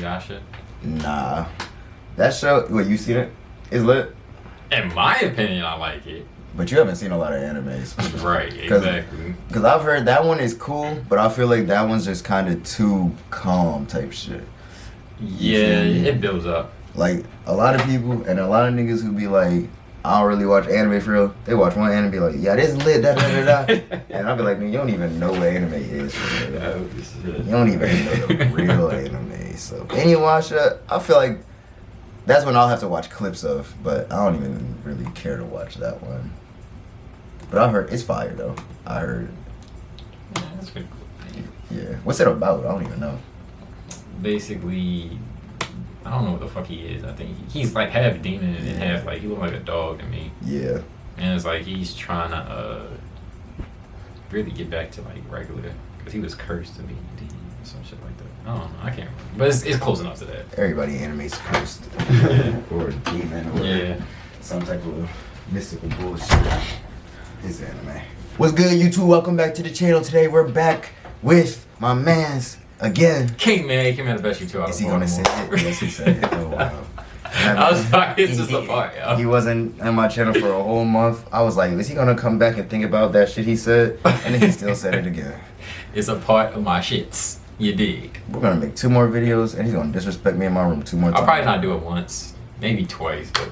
Inuyasha? Nah. That show, what, you seen it? It's lit? In my opinion, I like it. But you haven't seen a lot of animes. Right, exactly. Because I've heard that one is cool, but I feel like that one's just kind of too calm type shit. Yeah, it builds up. Like, a lot of people and a lot of niggas who be like, I don't really watch anime for real. They watch one anime and be like, yeah, this is lit, da da da da. And I'll be like, man, you don't even know what anime is for real. You don't even know the real anime. So, and you watch it, I feel like that's when I'll have to watch clips of, but I don't even really care to watch that one. But I heard it's fire though. I heard. Yeah, that's pretty cool. Yeah. What's it about? I don't even know. Basically, I don't know what the fuck he is. I think he's like half demon and half like he look like a dog to me. Yeah. And it's like he's trying to really get back to like regular because he was cursed to be demon or some shit like that. I don't know. I can't remember, but it's close enough to that. Everybody animates cursed or demon or some type of mystical bullshit. It's anime. What's good, YouTube? Welcome back to the channel. Today we're back with my mans again. King Man the best you two out of Is he gonna say it? Yes, he said it. Oh wow. I was like, it's just a part, yo. He wasn't on my channel for a whole month. I was like, is he gonna come back and think about that shit he said? And then he still said it again. It's a part of my shits. You dig? We're gonna make 2 more videos, and he's gonna disrespect me in my room 2 more times. I'll probably not do it once, maybe twice, but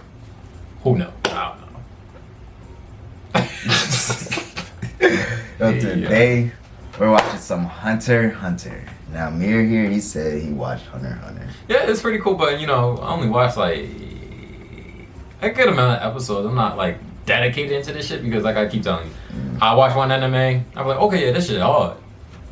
who knows? I don't know. So today we're watching some Hunter Hunter. Now Mir here, he said he watched Hunter Hunter. Yeah, it's pretty cool, but you know, I only watched like a good amount of episodes. I'm not like dedicated into this shit because like I keep telling you, I watch one anime, I'm like, okay, yeah, this shit hard.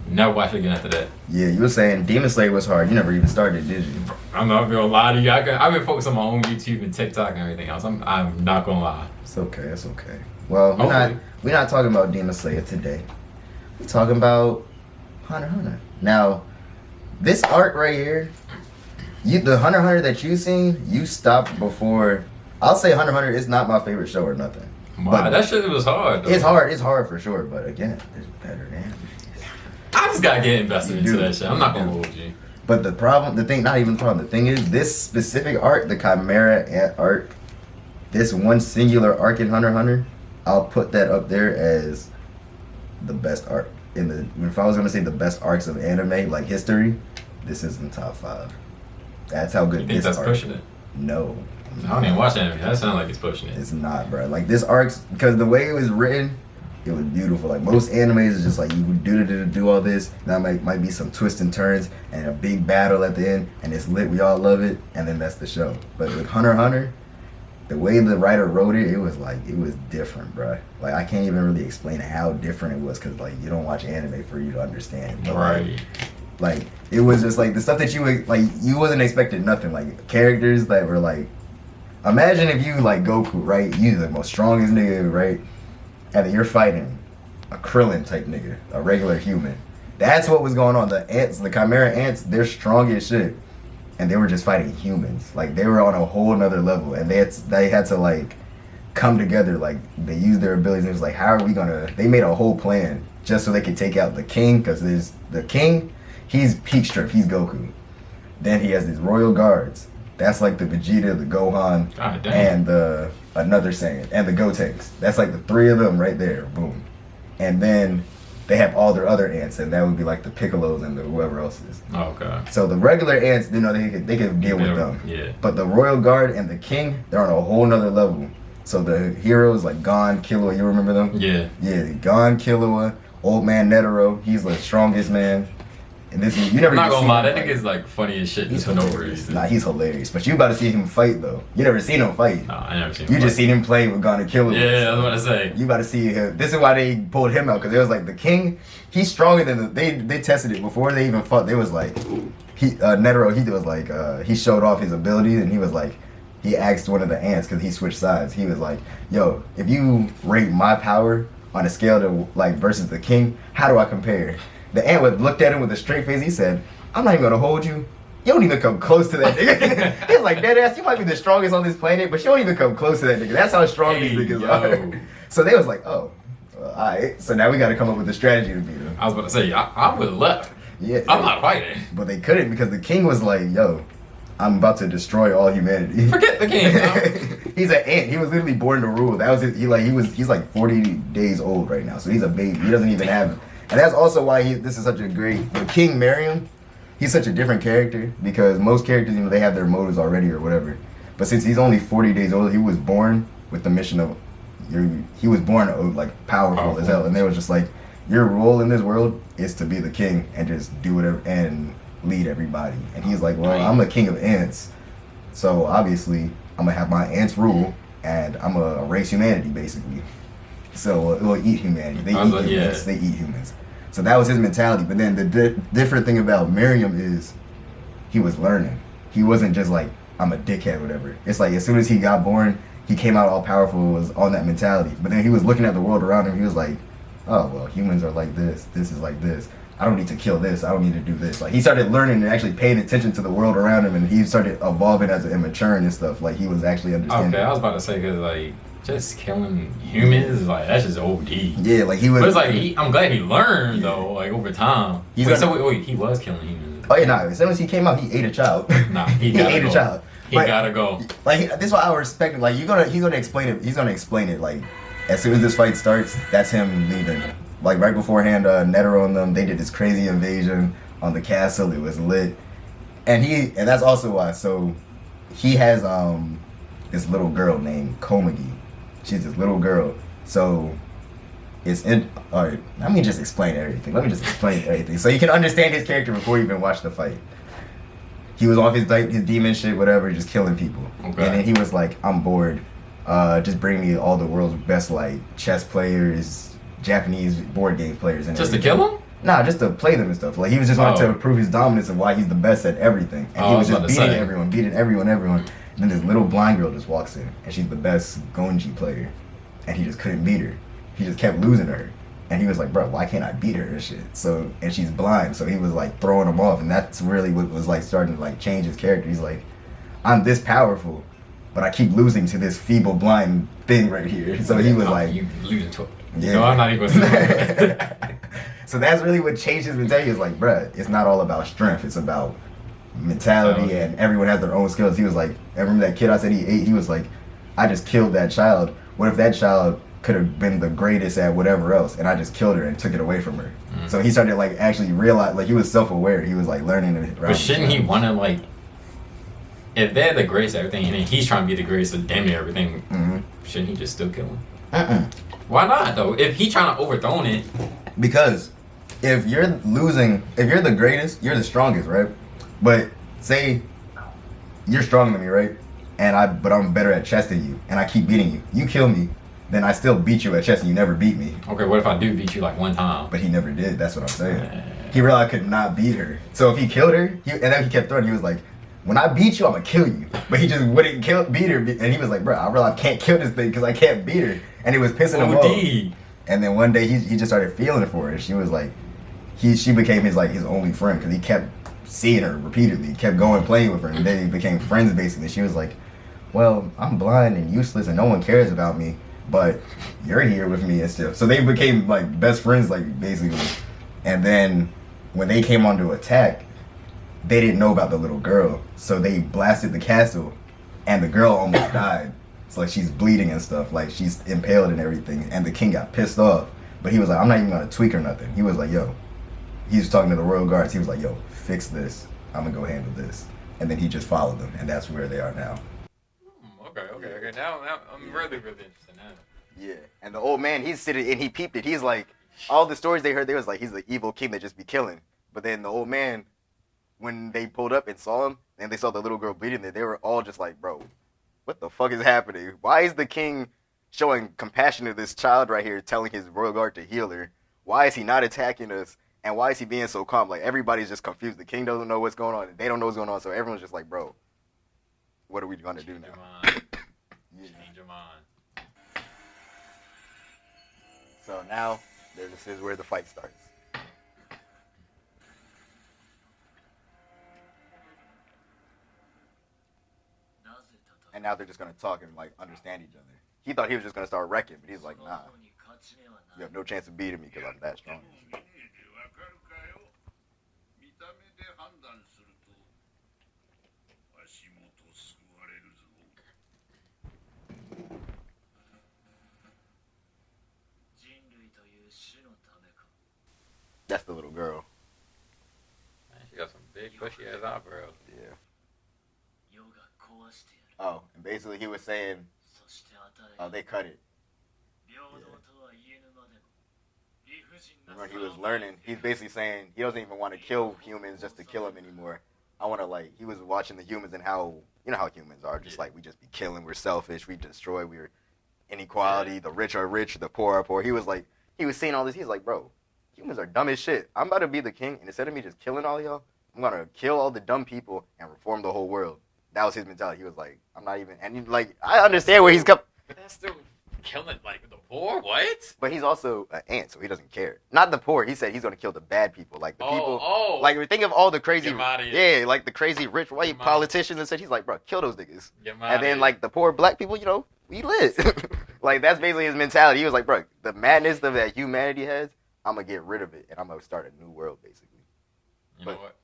Never watch it again after that. Yeah, you were saying Demon Slayer was hard. You never even started, did you? I'm not gonna lie to you. I've been focused on my own YouTube and TikTok and everything else. I'm not gonna lie. It's okay. It's okay. Well, we're not talking about Demon Slayer today. We're talking about Hunter Hunter. Now, this arc right here, the Hunter Hunter that you seen, you stopped before. I'll say Hunter Hunter is not my favorite show or nothing. Wow, but that shit was hard. Though. It's hard. It's hard for sure. But again, there's better than. I just gotta get invested into that shit. I'm not gonna hold you. But the thing is, this specific arc, the Chimera Ant arc, this one singular arc in Hunter Hunter, I'll put that up there as the best arc if I was gonna say the best arcs of anime, like history, this is in top 5. That's how good this arc is. That's pushing it? No. I don't even watch anime. That sounds like it's pushing it. It's not, bro. Like this arc's, because the way it was written, it was beautiful. Like most animes is just like you do all this, that might be some twists and turns and a big battle at the end, and it's lit, we all love it, and then that's the show. But with Hunter Hunter, the way the writer wrote it, it was different, bro. Like I can't even really explain how different it was, because like you don't watch anime for you to understand. But, right. Like it was just like the stuff that you wasn't expecting nothing. Like characters that were like, imagine if you like Goku, right? You the most strongest nigga, right? And then you're fighting a Krillin type nigga, a regular human. That's what was going on. The ants, the Chimera Ants, they're strong as shit. And they were just fighting humans. Like they were on a whole nother level. And they had to like come together. Like they used their abilities. And it was like, how are we gonna, they made a whole plan just so they could take out the king. Cause there's the king, he's peak strength, he's Goku. Then he has these royal guards. That's like the Vegeta, the Gohan, and the another Saiyan, and the Gotenks. That's like the 3 of them right there, boom. And then they have all their other ants, and that would be like the Piccolos and the whoever else is. Oh, okay. So the regular ants, you know, they could deal with them. Yeah. But the royal guard and the king, they're on a whole nother level. So the heroes like Gon, Killua, you remember them? Yeah. Yeah, Gon, Killua, old man Netero, he's the strongest man. And this you never. I'm not gonna lie, that nigga is like funny as shit. He's for no reason. Nah, he's hilarious. But you about to see him fight though. You never seen him fight. Nah, I never seen him. You just seen him play with Gon and Killua. Yeah, I was about to say. You about to see him. This is why they pulled him out, because it was like the king. He's stronger than they tested it before they even fought. They was like, Netero. He was like, he showed off his abilities, and he was like, he asked one of the ants because he switched sides. He was like, yo, if you rate my power on a scale to like versus the king, how do I compare? The ant looked at him with a straight face. He said, I'm not even gonna hold you. You don't even come close to that nigga. He was like, deadass, you might be the strongest on this planet, but you don't even come close to that nigga. That's how strong these niggas are. So they was like, oh, well, alright. So now we gotta come up with a strategy to beat him. I was about to say, I would have left. Yeah, I'm not fighting. but they couldn't because the king was like, "Yo, I'm about to destroy all humanity." Forget the king. No? He's an ant. He was literally born to rule. That was his, he's like 40 days old right now, so he's a baby. He doesn't even have, and that's also why this is such a great. The King Meruem, he's such a different character because most characters, they have their motives already or whatever. But since he's only 40 days old, he was born with the mission of, he was born like powerful as hell, and they was just like, your role in this world is to be the king and just do whatever and lead everybody. And he's like, well, I'm the king of ants, so obviously I'm gonna have my ants rule, and I'm gonna erase humanity basically. So it will eat humanity. They eat humans. Yeah. They eat humans. So that was his mentality. But then the different thing about Meruem is he was learning. He wasn't just like, I'm a dickhead, whatever. It's like as soon as he got born, he came out all powerful, was on that mentality. But then he was looking at the world around him. He was like, oh, well, humans are like this. This is like this. I don't need to kill this. I don't need to do this. Like, he started learning and actually paying attention to the world around him, and he started evolving as an maturing and stuff. Like, he was actually understanding. Okay, I was about to say, because, like, just killing humans, like, that's just OD. Yeah, like, he was... But it's like, I'm glad he learned, though, like, over time. Wait, he was killing humans. Oh, yeah, nah. As soon as he came out, he ate a child. Nah, he ate a child. He gotta go. Like, this is what I respect him. Like, he's gonna explain it. He's gonna explain it, like, as soon as this fight starts, that's him leaving. Like, right beforehand, Netero and them, they did this crazy invasion on the castle. It was lit. And that's also why. So, he has this little girl named Komugi. She's this little girl. So, alright, let me just explain everything. So you can understand his character before you even watch the fight. He was off his demon shit, whatever, just killing people. Okay. And then he was like, I'm bored. Just bring me all the world's best, like, chess players, Japanese board game players, and just everything. To kill them? Nah, just to play them and stuff. Like, he was just wanting to prove his dominance and why he's the best at everything. And he was just beating everyone. And then this little blind girl just walks in, and she's the best Gonji player, and he just couldn't beat her. He just kept losing to her, and he was like, bro, why can't I beat her and shit? So, and she's blind, so he was like throwing him off, and that's really what was like starting to like change his character. He's like, I'm this powerful, but I keep losing to this feeble blind thing right here. So he was like, you losing to it. Yeah. No, I'm not even gonna So that's really what changed his mentality. Is like, bruh, it's not all about strength. It's about mentality, and everyone has their own skills. He was like, I remember that kid I said he ate. He was like, I just killed that child. What if that child could have been the greatest at whatever else, and I just killed her and took it away from her? Mm-hmm. So he started like actually realize, like, he was self-aware. He was like learning it. But shouldn't he want to, like, if they're the greatest at everything, and then he's trying to be the greatest at damn near everything, shouldn't he just still kill him? Why not, though? If he's trying to overthrow it. Because if you're the greatest, you're the strongest, right? But say you're stronger than me, right? But I'm better at chess than you, and I keep beating you. You kill me, then I still beat you at chess, and you never beat me. Okay, what if I do beat you like one time? But he never did. That's what I'm saying. He realized I could not beat her. So if he killed her, and then he kept throwing. He was like, when I beat you, I'm gonna kill you. But he just wouldn't beat her, and he was like, bro, I realized I can't kill this thing because I can't beat her, and it was pissing him off. And then one day he just started feeling it for her. She was like, she became his only friend because he kept seeing her repeatedly. He kept going playing with her, and then he became friends basically. She was like, well, I'm blind and useless, and no one cares about me, but you're here with me and stuff. So they became like best friends, like, basically. And then when they came on to attack, they didn't know about the little girl, so they blasted the castle, and the girl almost died. It's like she's bleeding and stuff, like she's impaled and everything, and the king got pissed off. But he was like, I'm not even gonna tweak or nothing. He was like, yo, he was talking to the royal guards. He was like, yo, fix this. I'm gonna go handle this. And then he just followed them, and that's where they are now. Okay. Now I'm really interested now. Yeah, and the old man, he's sitting and he peeped it. He's like, all the stories they heard, they was like, he's the evil king that just be killing. But then the old man, when they pulled up and saw him, and they saw the little girl bleeding there, they were all just like, bro, what the fuck is happening? Why is the king showing compassion to this child right here, telling his royal guard to heal her? Why is he not attacking us? And why is he being so calm? Like, everybody's just confused. The king doesn't know what's going on, and they don't know what's going on, so everyone's just like, bro, what are we gonna do now? Change your mind. So now, this is where the fight starts. And now they're just gonna talk and like understand each other. He thought he was just gonna start wrecking, but he's like, nah. You have no chance of beating me because I'm that strong. That's the little girl. Man, she got some big bushy ass eyebrows. Yeah. Oh, and basically he was saying, oh, they cut it. Yeah. When he was learning, he's basically saying he doesn't even want to kill humans just to kill them anymore. I want to, like, he was watching the humans and how, you know how humans are, just like, we just be killing, we're selfish, we destroy, we're inequality, the rich are rich, the poor are poor. He was like, he was seeing all this, he's like, bro, humans are dumb as shit. I'm about to be the king, and instead of me just killing all y'all, I'm going to kill all the dumb people and reform the whole world. That was his mentality. He was like, I'm not even, and he, like, I understand where he's coming. But that's still killing, like, the poor? What? But he's also an ant, so he doesn't care. Not the poor. He said he's going to kill the bad people. Like, the people. Like, think of all the crazy. Yeah, like the crazy rich white politicians and said, he's like, bro, kill those niggas. And then, like, the poor black people, you know, we lit. Like, that's basically his mentality. He was like, bro, the madness that humanity has, I'm going to get rid of it, and I'm going to start a new world, basically. You know what?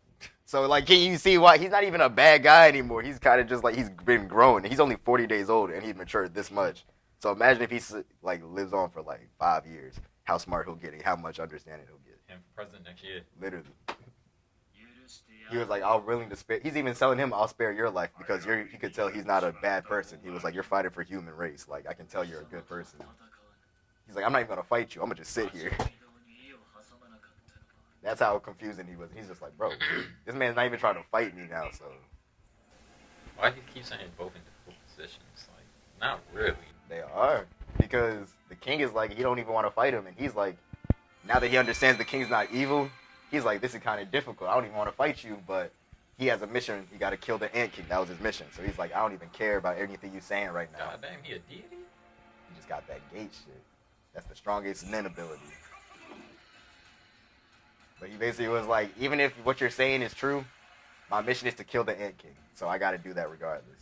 So, like, can you see why he's not even a bad guy anymore? He's kind of just like, he's been growing. He's only 40 days old, and he's matured this much. So imagine if he, like, lives on for, like, 5 years. How smart he'll get and how much understanding he'll get. Him for president next year. Literally. He was like, I'm willing to spare. He's even telling him, I'll spare your life because he could tell he's not a bad person. He was like, you're fighting for human race. Like, I can tell you're a good person. He's like, I'm not even going to fight you. I'm going to just sit here. That's how confusing he was. He's just like, bro, this man's not even trying to fight me now, so. Why do you keep saying both in difficult positions? Like, not really. They are. Because the king is like, he don't even want to fight him. And he's like, now that he understands the king's not evil, he's like, this is kind of difficult. I don't even want to fight you, but he has a mission. He got to kill the Ant King. That was his mission. So he's like, I don't even care about anything you're saying right now. God damn, he a deity? He just got that gate shit. That's the strongest nin ability. But he basically was like, even if what you're saying is true, my mission is to kill the Ant King. So I got to do that regardless.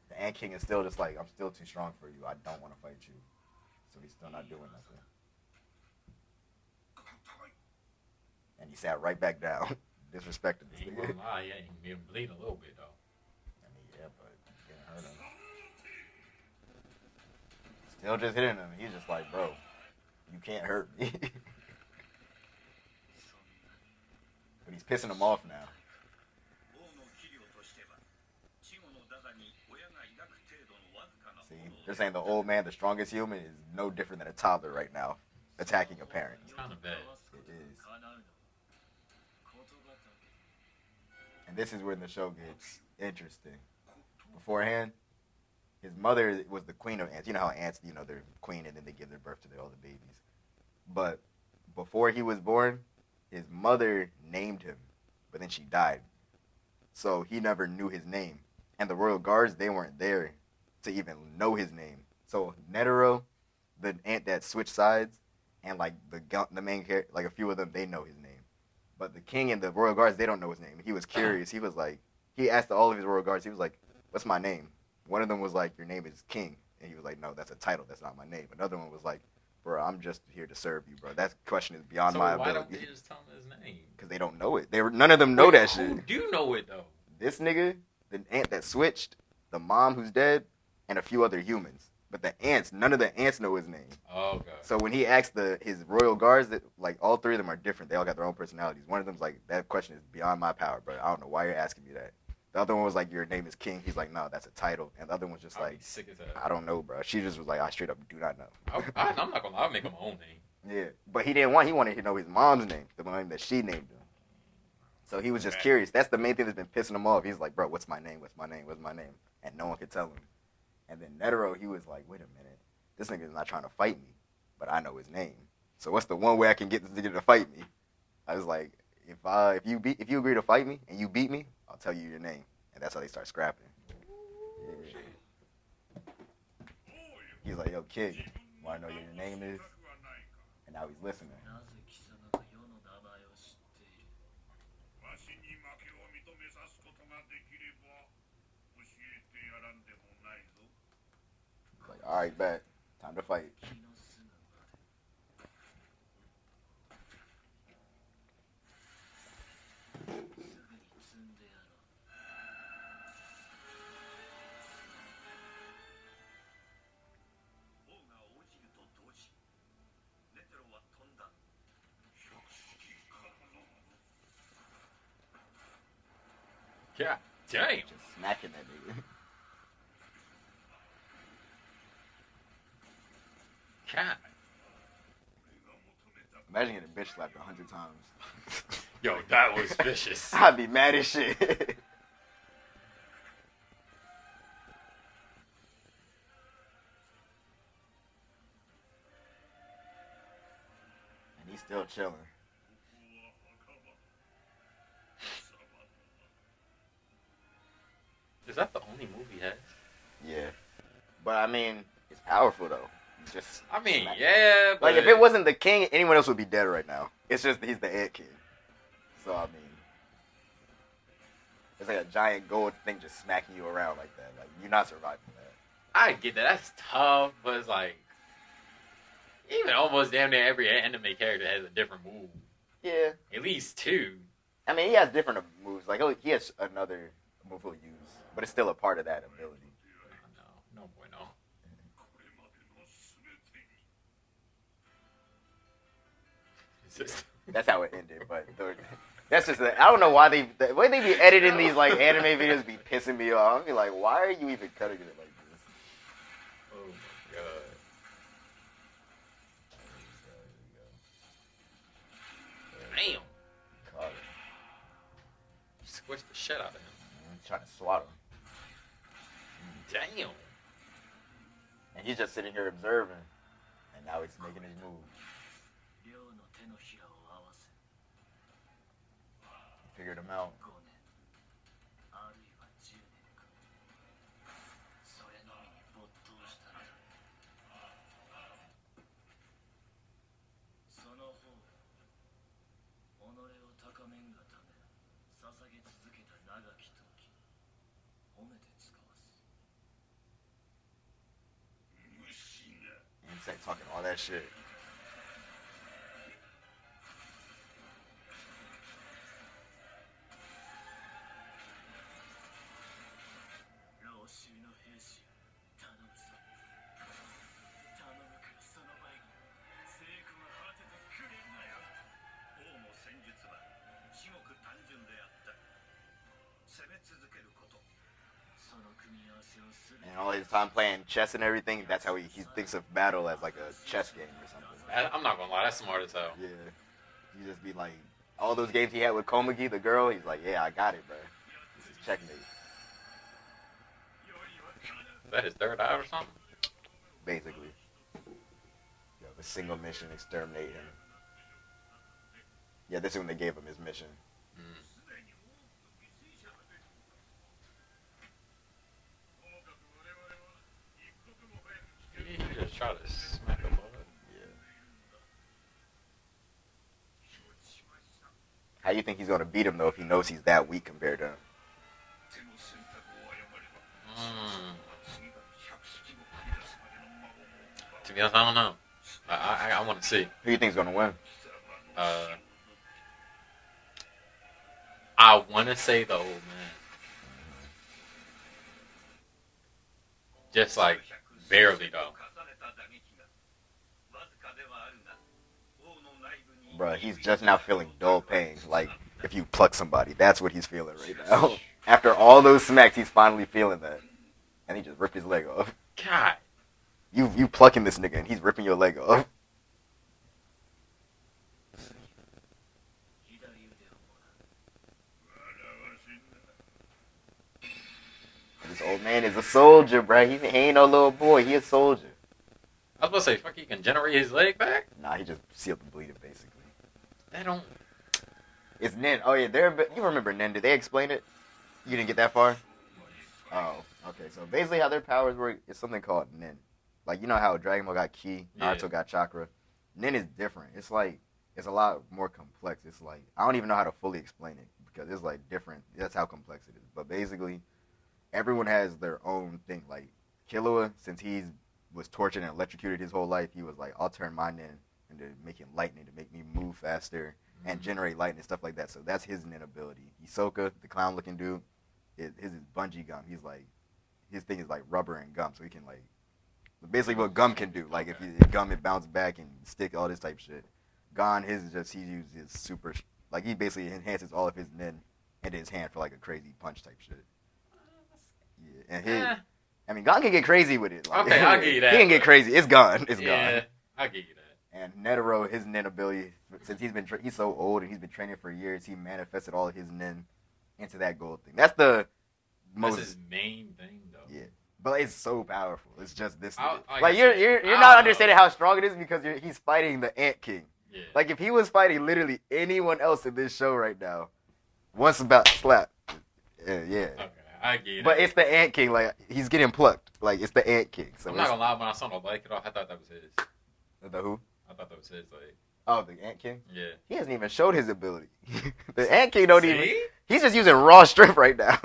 The Ant King is still just like, I'm still too strong for you. I don't want to fight you. So he's still not doing nothing. And he sat right back down. Disrespected this nigga. He made him bleed a little bit, though. I mean, yeah, but he didn't hurt him. Still just hitting him. He's just like, bro, you can't hurt me. But he's pissing him off now. See, they're saying the old man, the strongest human, is no different than a toddler right now, attacking a parent. It's kind of bad. It is. And this is when the show gets interesting. Beforehand, his mother was the queen of ants. You know how ants, you know, they're queen and then they give their birth to all the babies. But before he was born, his mother named him, but then she died. So he never knew his name. And the royal guards, they weren't there to even know his name. So Netero, the ant that switched sides, and like the main character, like a few of them, they know his name. But the king and the royal guards, they don't know his name. He was curious. He was like, he asked all of his royal guards, he was like, what's my name? One of them was like, your name is king. And he was like, no, that's a title. That's not my name. Another one was like, bro, I'm just here to serve you, bro. That question is beyond my ability. Why don't they just tell him his name? Because they don't know it. None of them know that shit. Who do know it, though? This nigga, the ant that switched, the mom who's dead, and a few other humans. But the ants, none of the ants know his name. Oh, okay. So when he asked his royal guards, that like all three of them are different. They all got their own personalities. One of them's like, that question is beyond my power, bro. I don't know why you're asking me that. The other one was like, your name is king. He's like, no, that's a title. And the other one was just like, sick as hell. I don't know, bro. She just was like, I straight up do not know. I'm not gonna lie, I'll make him my own name. Yeah, but he wanted to know his mom's name, the one that she named him. So he was just curious. That's the main thing that's been pissing him off. He's like, bro, what's my name? What's my name? What's my name? And no one could tell him. And then Netero, he was like, wait a minute. This nigga's not trying to fight me, but I know his name. So what's the one way I can get this nigga to fight me? I was like, if you agree to fight me and you beat me, I'll tell you your name. And that's how they start scrapping. Yeah. He's like, yo, kid, wanna know what your name is? And now he's listening. He's like, all right, bet. Time to fight. Yeah. Damn. Just smacking that nigga. God. Imagine getting bitch slapped 100 times. Yo, that was vicious. I'd be mad as shit. And he's still chilling. Is that the only movie he has? Yeah. But I mean, it's powerful though. Just I mean, smack. yeah, but Like if it wasn't the king, anyone else would be dead right now. It's just he's the Ant King. So I mean, it's like a giant gold thing just smacking you around like that. Like you're not surviving that. I get that. That's tough, but it's like even almost damn near every anime character has a different move. Yeah. At least two. I mean, he has different moves. Like he has another move he'll use, but it's still a part of that ability. No boy, no. That's how it ended, but that's just I don't know why the way they be editing these like anime videos be pissing me off. I'll be like, why are you even cutting it like this? Oh my god. Damn. Caught him. Squished the shit out of him. Trying to swat him. Damn. And he's just sitting here observing. And now he's making his move. Figured him out. He's like talking all that shit. And all his time playing chess and everything, that's how he thinks of battle as like a chess game or something. I'm not gonna lie, that's smart as hell. Yeah. You just be like, all those games he had with Komugi, the girl, he's like, yeah, I got it, bro. This is checkmate. Is that his third eye or something? Basically. You have a single mission, exterminate him. Yeah, this is when they gave him his mission. He just tried to smack him up. Yeah. How you think he's gonna beat him though if he knows he's that weak compared to him? To be honest, I don't know. I want to see. Who you think's gonna win? I want to say the old man. Just like barely though. Bruh, he's just now feeling dull pain. Like if you pluck somebody, that's what he's feeling right now. After all those smacks, he's finally feeling that, and he just ripped his leg off. God. You plucking this nigga, and he's ripping your leg off. This old man is a soldier, bruh. He ain't no little boy. He a soldier. I was about to say, fuck, he can generate his leg back? Nah, he just sealed the bleeding, basically. They don't. It's Nen. Oh, yeah, you remember Nen. Did they explain it? You didn't get that far? Oh, okay. So basically how their powers work is something called Nen. Like, you know how Dragon Ball got Ki, Naruto got Chakra? Nen is different. It's like, it's a lot more complex. It's like, I don't even know how to fully explain it because it's like different. That's how complex it is. But basically, everyone has their own thing. Like, Killua, since he was tortured and electrocuted his whole life, he was like, I'll turn my Nen into making lightning to make me move faster and generate lightning and stuff like that. So that's his Nen ability. Hisoka, the clown-looking dude, his is bungee gum. He's like, his thing is like rubber and gum, so he can like, basically what gum can do. Like if gum, it bounce back and stick, all this type shit. Gon, his is just, he uses super, like he basically enhances all of his Nen into his hand for like a crazy punch type shit. Yeah, and I mean, Gon can get crazy with it. Like, okay, I'll give you that. He can get crazy. It's gone. It's yeah, gone. I'll give you that. And Netero, his nin ability, since he's so old and he's been training for years, he manifested all of his nin into that gold thing. That's the most. That's his main thing, though. Yeah, but it's so powerful. It's just this. Like you're not understanding how strong it is because he's fighting the Ant King. Yeah. Like if he was fighting literally anyone else in this show right now, once about slap. Yeah. Okay, I get it. But it's the Ant King. Like he's getting plucked. Like it's the Ant King. So I'm not gonna lie, when I saw the light get off, I thought that was his. The who? I thought that was his. Like. Oh, the Ant King? Yeah. He hasn't even showed his ability. The Ant King don't See? even. He's just using raw strength right now.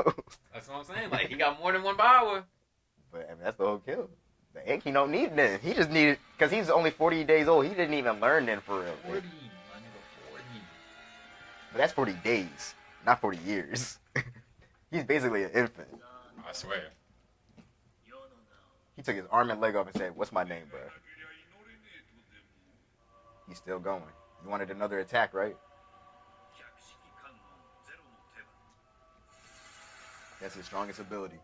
That's what I'm saying. Like he got more than one power. But I mean, that's the whole kill. The Ant King don't need Nin. He just needed because he's only 40 days old. He didn't even learn Nin for real. 40, my nigga, 40. But that's 40 days, not 40 years. He's basically an infant. I swear. He took his arm and leg off and said, "What's my name, bro?" He's still going. You wanted another attack, right? That's his strongest ability.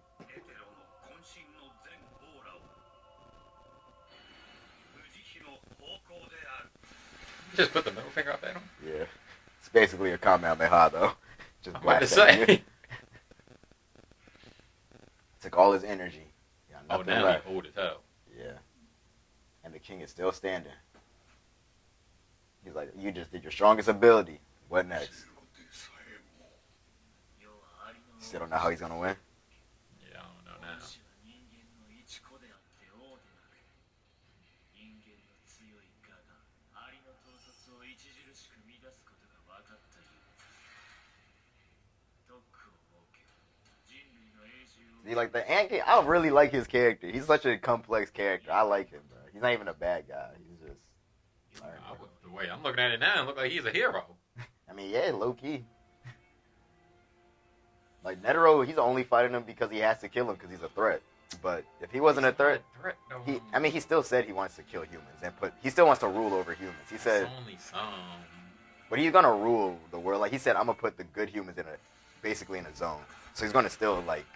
Just put the middle finger up at him? Yeah. It's basically a Kamehameha, though. Just I'm about to blast at say. you. Took all his energy. Oh, now he's old as hell. Yeah. And the king is still standing. He's like, you just did your strongest ability. What next? Still don't know how he's gonna win. Yeah, I don't know now. See, like the Ant King, I really like his character. He's such a complex character. I like him, bro. He's not even a bad guy. He's just. The way I'm looking at it now, it looks like he's a hero. I mean, yeah, low key. Like Netero, he's only fighting him because he has to kill him because he's a threat. But if he wasn't a threat, he still said he wants to kill humans he still wants to rule over humans. He said, only some. but he's gonna rule the world. Like he said, I'm gonna put the good humans basically in a zone. So he's gonna still like.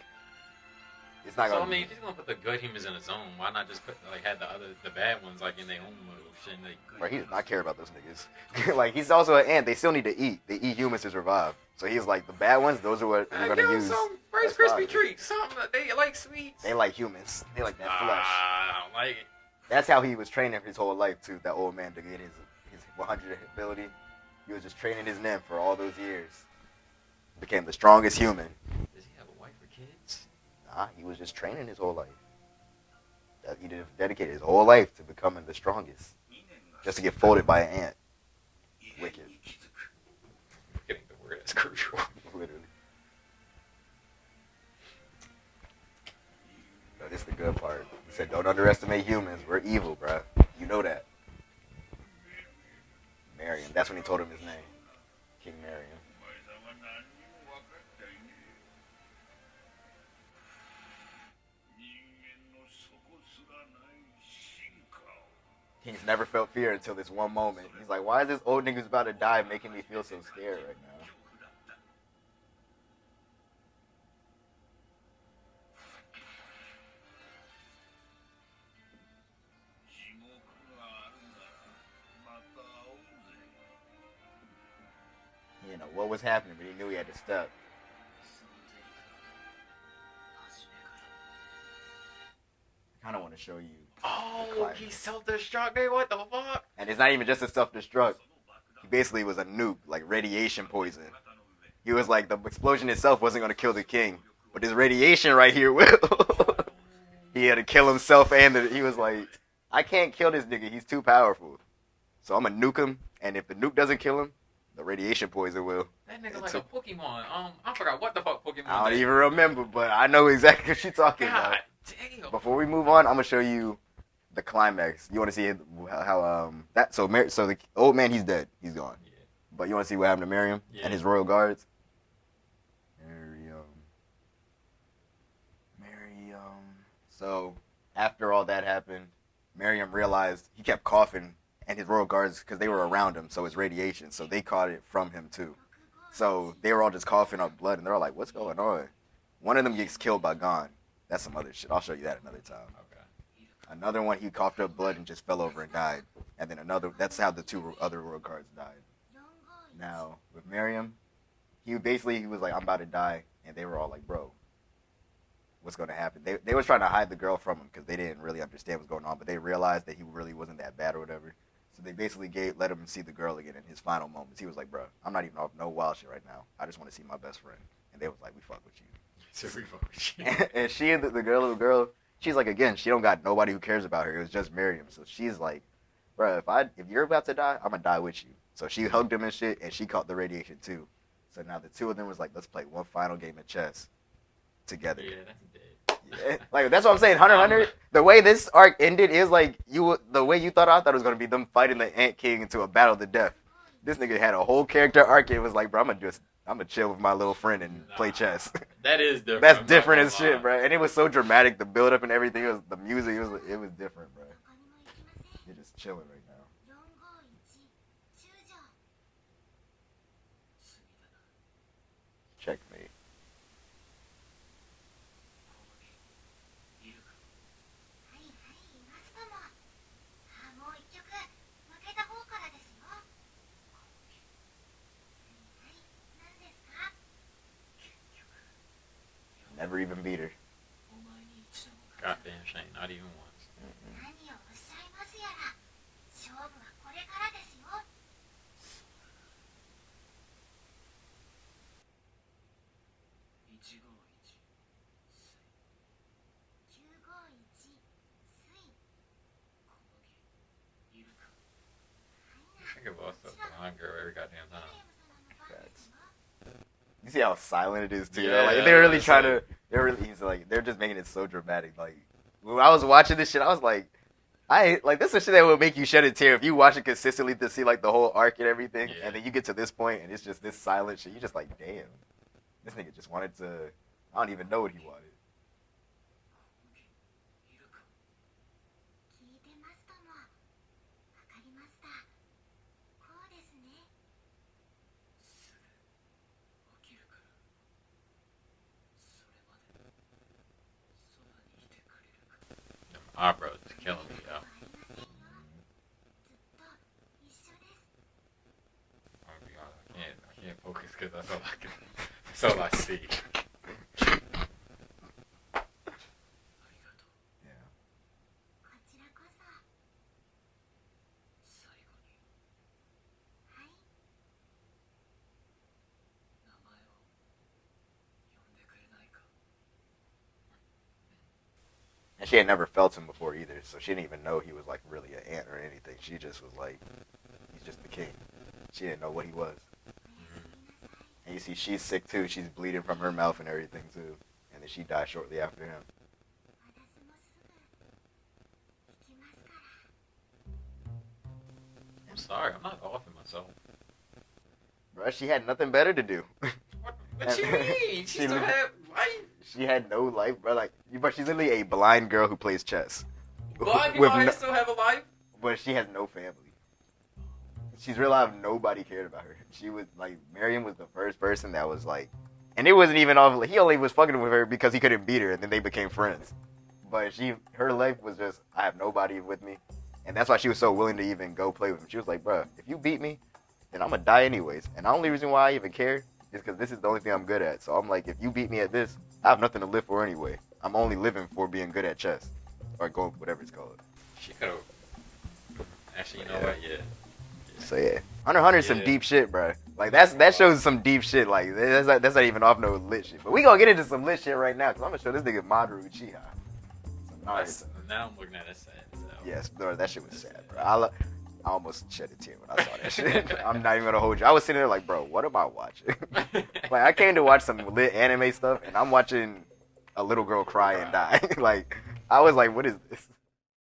It's not So gonna. I mean, if he's gonna put the good humans in a zone, why not just have the bad ones like in their own little shit? Right, he does not care about those niggas. Like he's also an ant. They still need to eat. They eat humans to survive. So he's like the bad ones. Those are what we're gonna use. Some Rice Krispie treats. Something they like sweets. They like humans. They like that flesh. I don't like it. That's how he was training his whole life too. That old man to get his 100 ability. He was just training his nin for all those years. Became the strongest human. Does he have a wife or kids? Nah, he was just training his whole life. He dedicated his whole life to becoming the strongest. Just to get folded by an ant. Wicked. Getting the word is crucial. Literally. No, this is the good part. He said, don't underestimate humans. We're evil, bruh. You know that. Meruem. That's when he told him his name. King Meruem. He's never felt fear until this one moment. He's like, why is this old nigga's about to die making me feel so scared right now? He didn't know what was happening, but he knew he had to step. I kind of want to show you. Oh, he self-destructed. What the fuck? And it's not even just a self-destruct. He basically was a nuke, like radiation poison. He was like, the explosion itself wasn't going to kill the king, but this radiation right here will. He had to kill himself, and he was like, I can't kill this nigga. He's too powerful. So I'm going to nuke him, and if the nuke doesn't kill him, the radiation poison will. That nigga like a Pokemon. I forgot what the fuck Pokemon. I don't even remember, but I know exactly what you're talking about. Damn. Before we move on, I'm gonna show you the climax. You want to see how so the old man, he's dead, he's gone. Yeah. But you want to see what happened to Meruem and his royal guards? Meruem. So after all that happened, Meruem realized he kept coughing, and his royal guards, because they were around him, so it's radiation, so they caught it from him too. So they were all just coughing up blood, and they're all like, "What's going on?" One of them gets killed by Gon. That's some other shit. I'll show you that another time. Okay. Another one, he coughed up blood and just fell over and died. And then another, that's how the two other road cards died. Now, with Meruem, he was like, I'm about to die. And they were all like, bro, what's going to happen? They was trying to hide the girl from him because they didn't really understand what's going on. But they realized that he really wasn't that bad or whatever. So they basically let him see the girl again in his final moments. He was like, bro, I'm not even off no wild shit right now. I just want to see my best friend. And they was like, we fuck with you. So we fuck with you. And she, the girl, she's like, again, she don't got nobody who cares about her. It was just Meruem. So she's like, bro, if you're about to die, I'm going to die with you. So she hugged him and shit, and she caught the radiation too. So now the two of them was like, let's play one final game of chess together. Yeah, that's dead. Yeah. Like, that's what I'm saying. Hunter x Hunter, the way this arc ended is like, the way you thought, I thought it was going to be them fighting the Ant King into a battle to death. This nigga had a whole character arc. It was like, bro, I'm going to chill with my little friend and play chess. That is different. That's different as shit, bro. And it was so dramatic. The build up and everything. It was the music. It was different, bro. You're just chilling right now. Checkmate. Never even beat her. Goddamn shame, not even once. I get lost up to hunger every goddamn time. Facts. You see how silent it is too. Yeah, like they're really it's trying like- to. They're just making it so dramatic. Like when I was watching this shit, I was like, this is shit that would make you shed a tear if you watch it consistently to see like the whole arc and everything, Yeah. and then you get to this point and it's just this silent shit. You just like, damn, this nigga just wanted to. I don't even know what he wanted. Them eyebrows is killing me, yo. I'm gonna be honest, I can't focus because that's all I see. Yeah. And she had never felt him before either, so she didn't even know he was like really an ant or anything. She just was like, he's just the king. She didn't know what he was. And you see, she's sick too. She's bleeding from her mouth and everything too. And then she died shortly after him. I'm sorry, I'm not offing myself. Bro, she had nothing better to do. What you mean? She still had life. She had no life, bro. But she's literally a blind girl who plays chess. Blind people still have a life? But she has no family. She's real life. Nobody cared about her. She was like, Meruem was the first person that was like, and it wasn't even off. He only was fucking with her because he couldn't beat her, and then they became friends. But her life was just, I have nobody with me, and that's why she was so willing to even go play with him. She was like, bro, if you beat me, then I'm gonna die anyways. And the only reason why I even care is because this is the only thing I'm good at. So I'm like, if you beat me at this, I have nothing to live for anyway. I'm only living for being good at chess, or go whatever it's called. She could have. Actually, you know what? Yeah. So yeah, Hunter x Hunter's some Yeah. deep shit, bro. Like that shows some deep shit. Like that's not even off no lit shit. But we gonna get into some lit shit right now, cause I'm gonna show this nigga Maru Uchiha. Now I'm looking at it sad. So. Yes, bro, that shit was sad, bro. I almost shed a tear when I saw that shit. I'm not even gonna hold you. I was sitting there like, bro, what am I watching? Like I came to watch some lit anime stuff, and I'm watching a little girl cry and die. Like I was like, what is this?